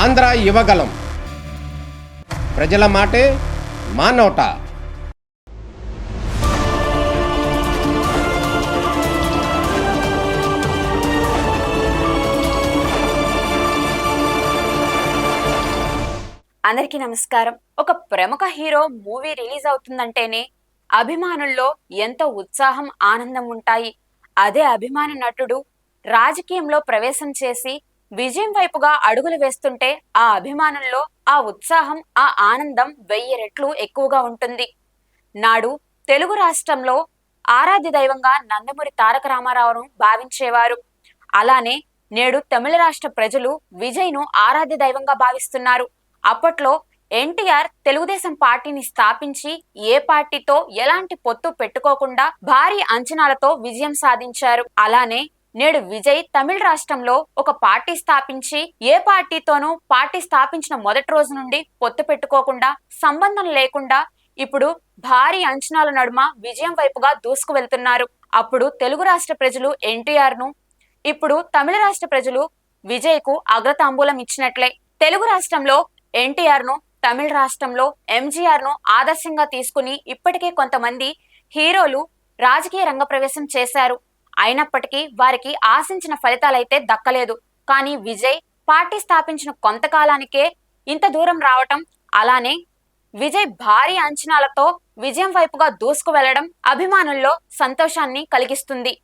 ఆంధ్ర యువగలం. ప్రజల మాటే మా నోట. అందరికీ నమస్కారం. ఒక ప్రముఖ హీరో మూవీ రిలీజ్ అవుతుందంటేనే అభిమానుల్లో ఎంతో ఉత్సాహం, ఆనందం ఉంటాయి. అదే అభిమాన నటుడు రాజకీయంలో ప్రవేశం చేసి విజయం వైపుగా అడుగులు వేస్తుంటే ఆ అభిమానుల్లో ఆ ఉత్సాహం, ఆ ఆనందం 1000 రెట్లు ఎక్కువగా ఉంటుంది. నాడు తెలుగు రాష్ట్రంలో ఆరాధ్య దైవంగా నందమూరి తారక రామారావును భావించేవారు. అలానే నేడు తమిళ రాష్ట్ర ప్రజలు విజయ్ను ఆరాధ్య దైవంగా భావిస్తున్నారు. అప్పట్లో ఎన్టీఆర్ తెలుగుదేశం పార్టీని స్థాపించి ఏ పార్టీతో ఎలాంటి పొత్తు పెట్టుకోకుండా భారీ అంచనాలతో విజయం సాధించారు. అలానే నేడు విజయ్ తమిళ రాష్ట్రంలో ఒక పార్టీ స్థాపించి ఏ పార్టీతోనూ పార్టీ స్థాపించిన మొదటి రోజు నుండి పొత్తు పెట్టుకోకుండా, సంబంధం లేకుండా ఇప్పుడు భారీ అంచనాల నడుమ విజయం వైపుగా దూసుకు వెళ్తున్నారు. అప్పుడు తెలుగు రాష్ట్ర ప్రజలు ఎన్టీఆర్ ను, ఇప్పుడు తమిళ రాష్ట్ర ప్రజలు విజయ్ కు అగ్రతాంబూలం ఇచ్చినట్లే. తెలుగు రాష్ట్రంలో ఎన్టీఆర్ ను, తమిళ రాష్ట్రంలో ఎంజీఆర్ ను ఆదర్శంగా తీసుకుని ఇప్పటికే కొంతమంది హీరోలు రాజకీయ రంగ ప్రవేశం చేశారు. అయినప్పటికీ వారికి ఆశించిన ఫలితాలైతే దక్కలేదు. కానీ విజయ్ పార్టీ స్థాపించిన కొంతకాలానికే ఇంత దూరం రావటం, అలానే విజయ్ భారీ అంచనాలతో విజయం వైపుగా దూసుకు వెళ్లడం అభిమానుల్లో సంతోషాన్ని కలిగిస్తుంది.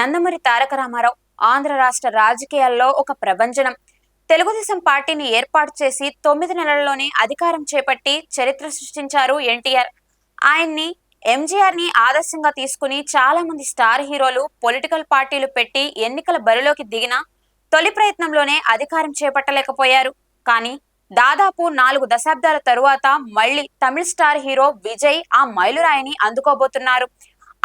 నందమూరి తారక రామారావు ఆంధ్ర రాష్ట్ర రాజకీయాల్లో ఒక ప్రభంజనం. తెలుగుదేశం పార్టీని ఏర్పాటు చేసి 9 నెలల్లోనే అధికారం చేపట్టి చరిత్ర సృష్టించారు ఎన్టీఆర్. ఆయన్ని, ఎంజీఆర్ ని ఆదర్శంగా తీసుకుని చాలా మంది స్టార్ హీరోలు పొలిటికల్ పార్టీలు పెట్టి ఎన్నికల బరిలోకి దిగిన తొలి ప్రయత్నంలోనే అధికారం చేపట్టలేకపోయారు. కానీ దాదాపు 4 దశాబ్దాల తరువాత మళ్లీ తమిళ స్టార్ హీరో విజయ్ ఆ మైలురాయిని అందుకోబోతున్నారు.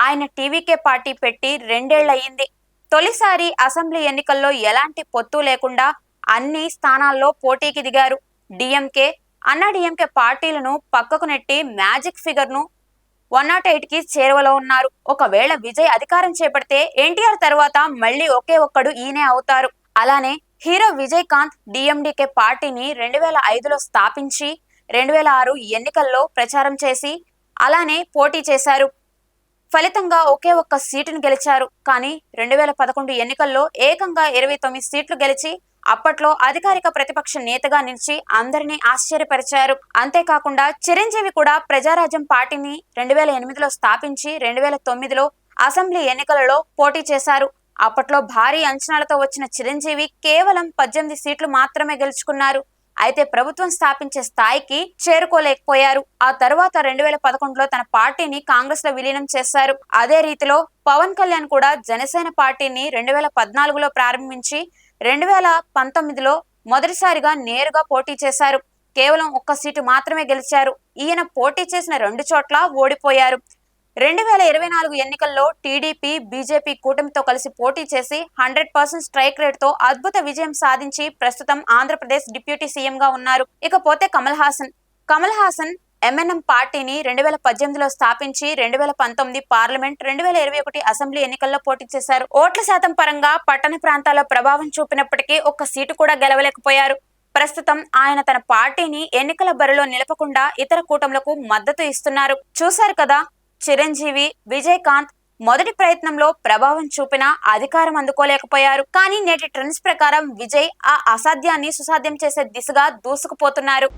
ఆయన టీవీకే పార్టీ పెట్టి 2 ఏళ్లయ్యింది. తొలిసారి అసెంబ్లీ ఎన్నికల్లో ఎలాంటి పొత్తు లేకుండా అన్ని స్థానాల్లో పోటీకి దిగారు. డిఎంకే, అన్నాడీఎంకే పార్టీలను పక్కకు నెట్టి మ్యాజిక్ ఫిగర్ ను 108 కి చేరువలో ఉన్నారు. ఒకవేళ విజయ్ అధికారం చేపడితే ఎన్టీఆర్ తర్వాత మళ్లీ ఒకే ఒక్కడు ఈయనే అవుతారు. అలానే హీరో విజయకాంత్ డిఎండికే పార్టీని 2005లో స్థాపించి 2006 ఎన్నికల్లో ప్రచారం చేసి అలానే పోటీ చేశారు. ఫలితంగా ఒకే ఒక్క సీటును గెలిచారు. కానీ 2011 ఎన్నికల్లో ఏకంగా 29 సీట్లు గెలిచి అప్పట్లో అధికారిక ప్రతిపక్ష నేతగా నిలిచి అందరినీ ఆశ్చర్యపరిచారు. అంతేకాకుండా చిరంజీవి కూడా ప్రజారాజ్యం పార్టీని 2008లో స్థాపించి 2009లో అసెంబ్లీ ఎన్నికలలో పోటీ చేశారు. అప్పట్లో భారీ అంచనాలతో వచ్చిన చిరంజీవి కేవలం 18 సీట్లు మాత్రమే గెలుచుకున్నారు. అయితే ప్రభుత్వం స్థాపించే స్థాయికి చేరుకోలేకపోయారు. ఆ తర్వాత 2011లో తన పార్టీని కాంగ్రెస్ లో విలీనం చేశారు. అదే రీతిలో పవన్ కళ్యాణ్ కూడా జనసేన పార్టీని 2014లో ప్రారంభించి 2019లో మొదటిసారిగా నేరుగా పోటీ చేశారు. కేవలం 1 సీటు మాత్రమే గెలిచారు. ఈయన పోటీ చేసిన 2 చోట్ల ఓడిపోయారు. 2024 ఎన్నికల్లో టీడీపీ, బీజేపీ కూటమితో కలిసి పోటీ చేసి 100% స్ట్రైక్ రేట్ తో అద్భుత విజయం సాధించి ప్రస్తుతం ఆంధ్రప్రదేశ్ డిప్యూటీ సీఎం గా ఉన్నారు. ఇకపోతే కమల్ హాసన్ ఎంఎన్ఎం పార్టీని 2018లో స్థాపించి 2019 పార్లమెంట్, 2021 అసెంబ్లీ ఎన్నికల్లో పోటీ చేశారు. ఓట్ల శాతం పరంగా పట్టణ ప్రాంతాల్లో ప్రభావం చూపినప్పటికీ 1 సీటు కూడా గెలవలేకపోయారు. ప్రస్తుతం ఆయన తన పార్టీని ఎన్నికల బరిలో నిలపకుండా ఇతర కూటములకు మద్దతు ఇస్తున్నారు. చూశారు కదా, చిరంజీవి, విజయకాంత్ మొదటి ప్రయత్నంలో ప్రభావం చూపినా అధికారం అందుకోలేకపోయారు. కానీ నేటి ట్రెండ్స్ ప్రకారం విజయ్ ఆ అసాధ్యాన్ని సుసాధ్యం చేసే దిశగా దూసుకుపోతున్నారు.